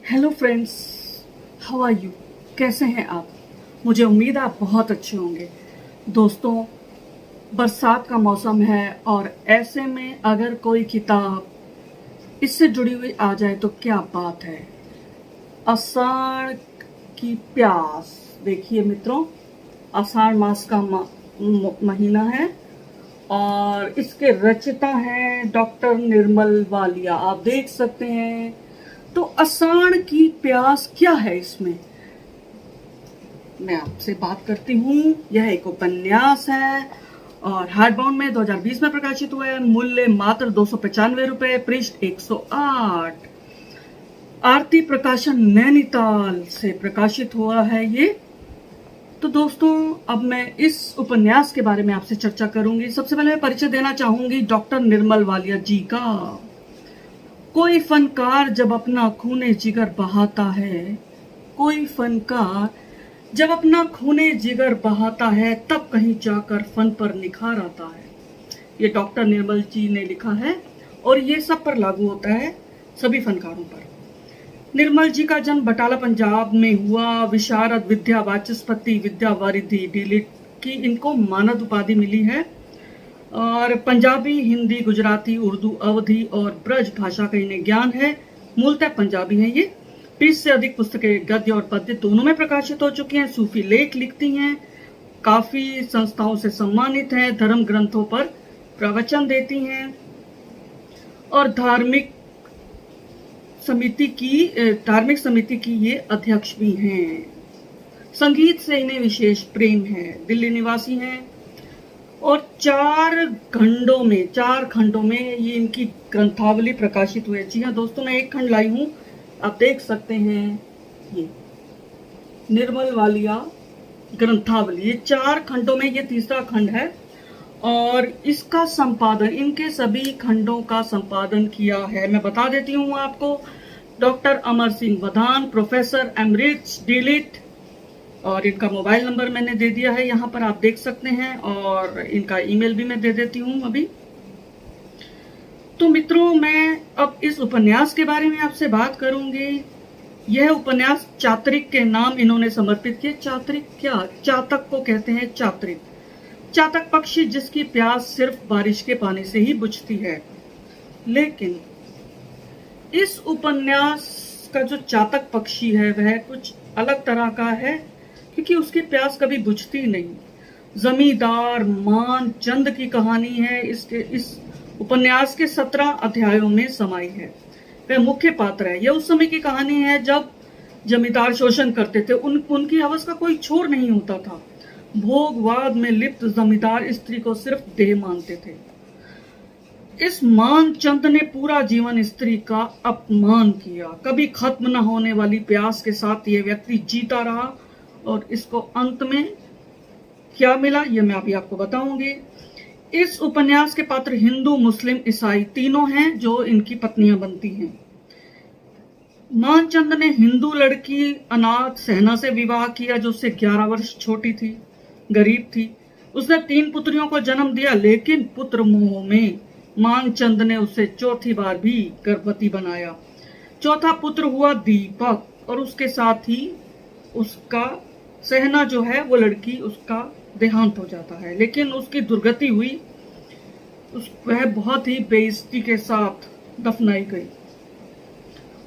Hello friends, how are you? कैसे हैं आप? मुझे उम्मीद है आप बहुत अच्छे होंगे। दोस्तों, बरसात का मौसम है और ऐसे में अगर कोई किताब इससे जुड़ी हुई आ जाए तो क्या बात है। आषाढ़ की प्यास। देखिए मित्रों, आषाढ़ मास का महीना है और इसके रचयिता हैं डॉक्टर निर्मल वालिया। आप देख सकते हैं। तो आषाढ़ की प्यास क्या है इसमें, मैं आपसे बात करती हूँ। यह एक उपन्यास है और हार्डबाउंड में 2020 में प्रकाशित हुआ है। मूल्य मात्र 295 रुपए, पृष्ठ 108। आरती प्रकाशन नैनीताल से प्रकाशित हुआ है ये। तो दोस्तों, अब मैं इस उपन्यास के बारे में आपसे चर्चा करूंगी। सबसे पहले मैं परिचय देना चाहूंगी डॉक्टर निर्मल वालिया जी का। कोई फनकार जब अपना खूने जिगर बहाता है, कोई फनकार जब अपना खूने जिगर बहाता है, तब कहीं जाकर फन पर निखार आता है। ये डॉक्टर निर्मल जी ने लिखा है और ये सब पर लागू होता है, सभी फनकारों पर। निर्मल जी का जन्म बटाला पंजाब में हुआ। विशारद विद्या वाचस्पति विद्या वारिधि डीलिट की इनको मानद उपाधि मिली है और पंजाबी, हिंदी, गुजराती, उर्दू, अवधी और ब्रज भाषा का इन्हें ज्ञान है। मूलतः पंजाबी है ये। 20 से अधिक पुस्तकें गद्य और पद्य दोनों में प्रकाशित हो चुकी हैं। सूफी लेख लिखती हैं, काफी संस्थाओं से सम्मानित हैं, धर्म ग्रंथों पर प्रवचन देती हैं और धार्मिक समिति की ये अध्यक्ष भी हैं। संगीत से इन्हें विशेष प्रेम है। दिल्ली निवासी हैं और 4 खंडों में ये इनकी ग्रंथावली प्रकाशित हुई है। जी हाँ दोस्तों, मैं एक खंड लाई हूं, आप देख सकते हैं। ये निर्मल वालिया ग्रंथावली, ये 4 खंडों में ये तीसरा खंड है और इसका संपादन, इनके सभी खंडों का संपादन किया है, मैं बता देती हूँ आपको, doctor Amar Singh वधान, professor Emirates DLitt. और इनका मोबाइल नंबर मैंने दे दिया है, यहाँ पर आप देख सकते हैं, और इनका ईमेल भी मैं दे देती हूँ अभी। तो मित्रों, मैं अब इस उपन्यास के बारे में आपसे बात करूंगी। यह उपन्यास चातरिक के नाम इन्होंने समर्पित किया। चातरिक क्या? चातक को कहते हैं चातरिक। चातक पक्षी जिसकी प्यास सिर्फ बारिश के पानी से ही बुझती है। लेकिन इस उपन्यास का जो चातक पक्षी है वह कुछ अलग तरह का है, क्योंकि उसकी प्यास कभी बुझती नहीं। जमींदार मानचंद की कहानी है। इस उपन्यास के 17 अध्यायों में समाई है। वह मुख्य पात्र है। यह उस समय की कहानी है जब जमींदार शोषण करते थे। उनकी हवस का कोई छोर नहीं होता था। भोगवाद में लिप्त जमींदार स्त्री को सिर्फ देह मानते थे। इस मानचंद ने पूरा जीवन स्त्री का अपमान किया। कभी खत्म न होने वाली प्यास के साथ यह व्यक्ति जीता रहा और इसको अंत में क्या मिला, यह मैं अभी आपको बताऊंगी। इस उपन्यास के पात्र हिंदू, मुस्लिम, ईसाई तीनों हैं जो इनकी पत्नियां बनती हैं। मानचंद ने हिंदू लड़की अनाथ सहना से विवाह किया जो उससे 11 वर्ष छोटी थी, गरीब थी। उसने 3 पुत्रियों को जन्म दिया, लेकिन पुत्र मोह में मानचंद ने उसे चौथी बार भी गर्भवती बनाया। चौथा पुत्र हुआ दीपक और उसके साथ ही उसका सहना जो है वो लड़की, उसका देहांत हो जाता है। लेकिन उसकी दुर्गति हुई, वह बहुत ही बेइज्जती के साथ दफनाई गई।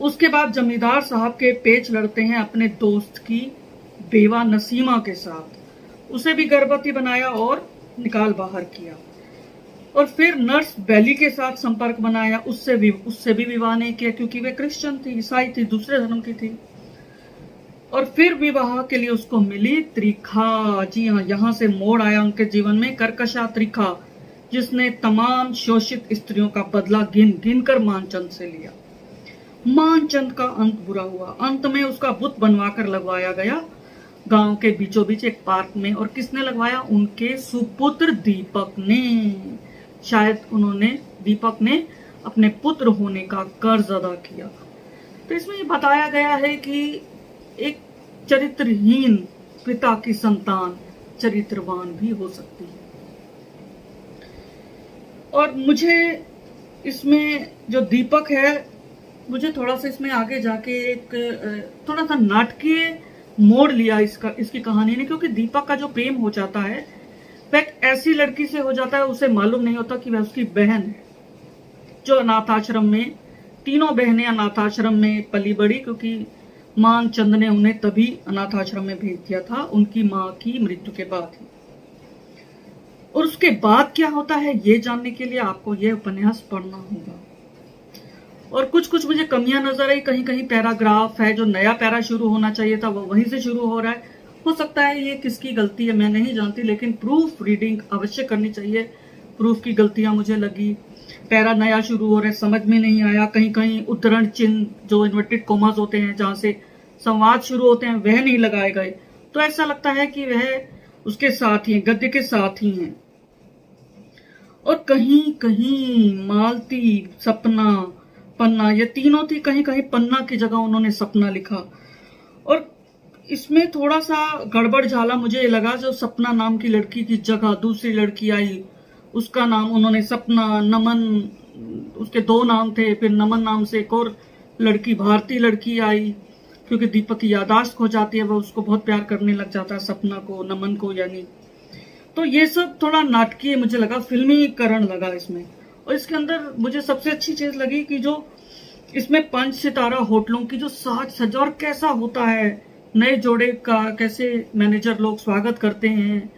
उसके बाद जमींदार साहब के पेच लड़ते हैं अपने दोस्त की बेवा नसीमा के साथ। उसे भी गर्भवती बनाया और निकाल बाहर किया। और फिर नर्स बेली के साथ संपर्क बनाया। उससे भी विवाह नहीं किया, क्योंकि वे क्रिश्चियन थी, ईसाई थी, दूसरे धर्म की थी। और फिर विवाह के लिए उसको मिली त्रिखा। जी हाँ, यहां से मोड़ आया उनके जीवन में, कर्कशा त्रिखा, जिसने तमाम शोषित स्त्रियों का बदला गिन गिन कर मानचंद से लिया। मानचंद का अंत बुरा हुआ। अंत में उसका बुत बनवाकर लगवाया गया गांव के बीचों बीच एक पार्क में। और किसने लगवाया? उनके सुपुत्र दीपक ने। शायद दीपक ने अपने पुत्र होने का कर्ज अदा किया। तो इसमें ये बताया गया है कि एक चरित्रहीन पिता की संतान चरित्रवान भी हो सकती है। और मुझे इसमें जो दीपक है मुझे थोड़ा सा इसमें आगे जाके एक थोड़ा सा नाटकीय मोड़ लिया इसकी कहानी ने, क्योंकि दीपक का जो प्रेम हो जाता है वह एक ऐसी लड़की से हो जाता है, उसे मालूम नहीं होता कि वह उसकी बहन है, जो अनाथ आश्रम में, तीनों बहनें अनाथ आश्रम में पली बड़ी, क्योंकि मान चंद ने उन्हें तभी अनाथ आश्रम में भेज दिया था, उनकी माँ की मृत्यु के बाद ही। और उसके बाद क्या होता है ये जानने के लिए आपको यह उपन्यास पढ़ना होगा। और कुछ कुछ मुझे कमियां नजर आई, कहीं कहीं पैराग्राफ है, जो नया पैरा शुरू होना चाहिए था वो वहीं से शुरू हो रहा है। हो सकता है ये किसकी गलती है मैं नहीं जानती, लेकिन प्रूफ रीडिंग अवश्य करनी चाहिए। प्रूफ की गलतियां मुझे लगी, पैरा नया शुरू हो रहा है, समझ में नहीं आया, कहीं कहीं उद्धरण चिन्ह जो इन्वर्टेड कोमास होते हैं जहां से संवाद शुरू होते हैं वह नहीं लगाए गए, तो ऐसा लगता है कि वह उसके साथ ही, गद्य के साथ ही हैं। और कहीं कहीं मालती, सपना, पन्ना, ये तीनों थी, कहीं कहीं पन्ना की जगह उन्होंने सपना लिखा। और इसमें थोड़ा सा गड़बड़ झाला मुझे लगा, जो सपना नाम की लड़की की जगह दूसरी लड़की आई, उसका नाम उन्होंने सपना, नमन, उसके दो नाम थे, फिर नमन नाम से एक और लड़की, भारतीय लड़की आई, क्योंकि दीपक की यादाश्त खो जाती है, वह उसको बहुत प्यार करने लग जाता है, सपना को, नमन को यानी। तो ये सब थोड़ा नाटकीय मुझे लगा, फिल्मीकरण लगा इसमें। और इसके अंदर मुझे सबसे अच्छी चीज लगी कि जो इसमें 5 सितारा होटलों की जो साज सज्जा और कैसा होता है, नए जोड़े का कैसे मैनेजर लोग स्वागत करते हैं,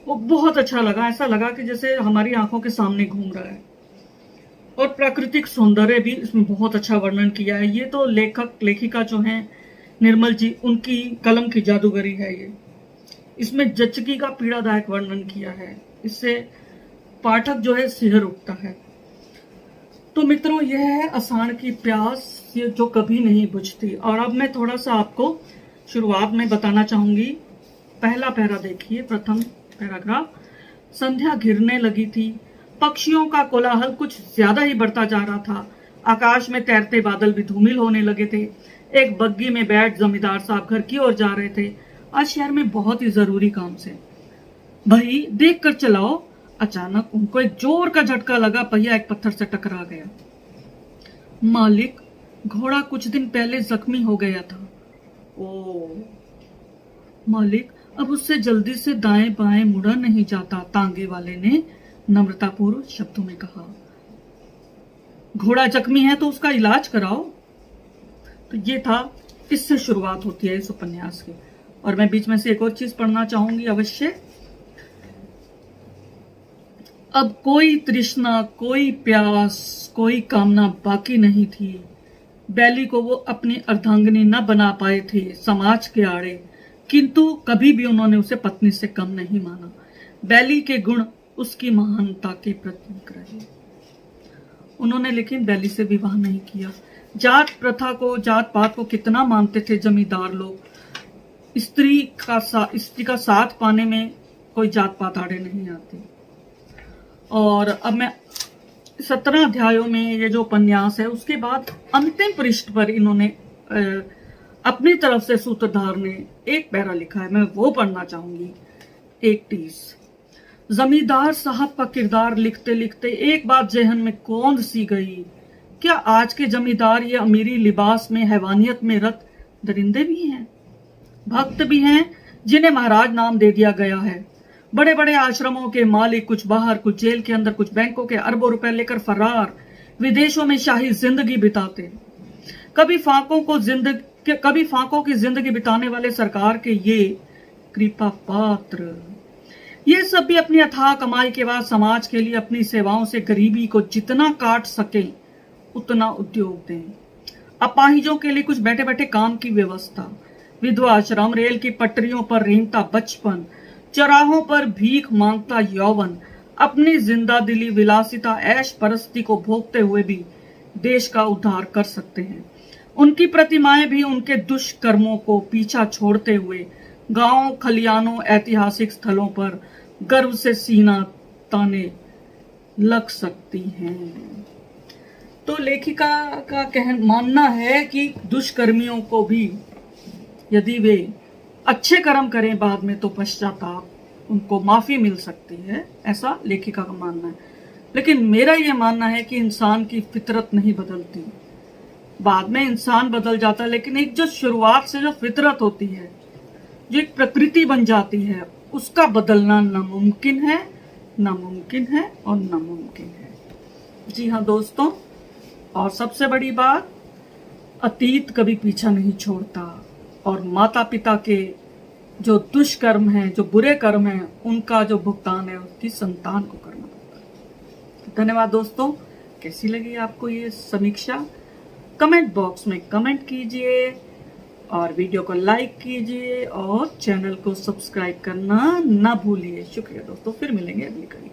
वो बहुत अच्छा लगा। ऐसा लगा कि जैसे हमारी आंखों के सामने घूम रहा है। और प्राकृतिक सौंदर्य भी इसमें बहुत अच्छा वर्णन किया है। ये तो लेखक लेखिका जो हैं निर्मल जी, उनकी कलम की जादूगरी है ये। इसमें जचकी का पीड़ादायक वर्णन किया है, इससे पाठक जो है सिहर उठता है। तो मित्रों, यह है अषाढ़ की प्यास, ये जो कभी नहीं बुझती। और अब मैं थोड़ा सा आपको शुरुआत में बताना चाहूंगी। पहला पैरा देखिए, प्रथम पैराग्राफ। संध्या घिरने लगी थी, पक्षियों का कोलाहल कुछ ज्यादा ही बढ़ता जा रहा था। आकाश में तैरते बादल भी धूमिल होने लगे थे। एक बग्गी में बैठ जमींदार साहब घर की ओर जा रहे थे, आज शहर में बहुत ही जरूरी काम से। भाई देख कर चलाओ। अचानक उनको एक जोर का झटका लगा, पहिया एक पत्थर से टकरा गया। मालिक, घोड़ा कुछ दिन पहले जख्मी हो गया था। ओ मालिक, अब उससे जल्दी से दाएं बाएं मुड़ा नहीं जाता, तांगे वाले ने नम्रतापूर्व शब्दों में कहा। घोड़ा जख्मी है तो उसका इलाज कराओ। तो ये था, इससे शुरुआत होती है इस उपन्यास की। और मैं बीच में से एक और चीज पढ़ना चाहूंगी अवश्य। अब कोई तृष्णा, कोई प्यास, कोई कामना बाकी नहीं थी। बैली को वो अपनी अर्धांगिनी न बना पाए थे समाज के आड़े, किंतु कभी भी उन्होंने उसे पत्नी से कम नहीं माना। बैली के गुण उसकी महानता के प्रतीक रहे। उन्होंने लेकिन बैली से विवाह नहीं किया। जात प्रथा को, जात पात को कितना मानते थे जमींदार लोग। स्त्री का साथ पाने में कोई जात पात आड़े नहीं आती। और अब मैं 17 अध्यायों में ये जो उपन्यास है, उसके बाद अंतिम पृष्ठ पर इन्होंने अपनी तरफ से सूत्रधार ने एक पैरा लिखा है, मैं वो पढ़ना चाहूंगी। 31 जमींदार साहब का किरदार लिखते लिखते एक बात जहन में कौंध सी गई। क्या आज के जमींदार ये अमीरी लिबास में, हैवानियत में रत दरिंदे भी हैं, भक्त भी हैं, जिन्हें महाराज नाम दे दिया गया है। बड़े बड़े आश्रमों के मालिक, कुछ बाहर, कुछ जेल के अंदर, कुछ बैंकों के अरबों रुपए लेकर फरार, विदेशों में शाही जिंदगी बिताते। कभी फांकों की जिंदगी बिताने वाले सरकार के ये कृपा पात्र, ये सब भी अपनी अथाह कमाई के बाद समाज के लिए अपनी सेवाओं से गरीबी को जितना काट सके उतना उद्योग दें। अपाहिजों के लिए कुछ बैठे बैठे काम की व्यवस्था, विधवा आश्रम, रेल की पटरियों पर रेंगता बचपन, चौराहों पर भीख मांगता यौवन, अपनी जिंदा दिली विलासिता ऐश परस्ती को भोगते हुए भी देश का उद्धार कर सकते हैं। उनकी प्रतिमाएं भी उनके दुष्कर्मों को पीछा छोड़ते हुए गांव, खलियानों, ऐतिहासिक स्थलों पर गर्व से सीना ताने लग सकती हैं। तो लेखिका का मानना है कि दुष्कर्मियों को भी यदि वे अच्छे कर्म करें बाद में तो पश्चाताप उनको माफी मिल सकती है, ऐसा लेखिका का मानना है। लेकिन मेरा यह मानना है कि इंसान की फितरत नहीं बदलती। बाद में इंसान बदल जाता है, लेकिन एक जो शुरुआत से जो फितरत होती है, जो एक प्रकृति बन जाती है, उसका बदलना नामुमकिन है, नामुमकिन है और नामुमकिन है। जी हाँ दोस्तों, और सबसे बड़ी बात, अतीत कभी पीछा नहीं छोड़ता, और माता पिता के जो दुष्कर्म हैं, जो बुरे कर्म हैं, उनका जो भुगतान है उसकी संतान को करना पड़ता है। धन्यवाद दोस्तों। कैसी लगी आपको ये समीक्षा? कमेंट बॉक्स में कमेंट कीजिए और वीडियो को लाइक कीजिए और चैनल को सब्सक्राइब करना ना भूलिए। शुक्रिया दोस्तों, फिर मिलेंगे अगली कड़ी।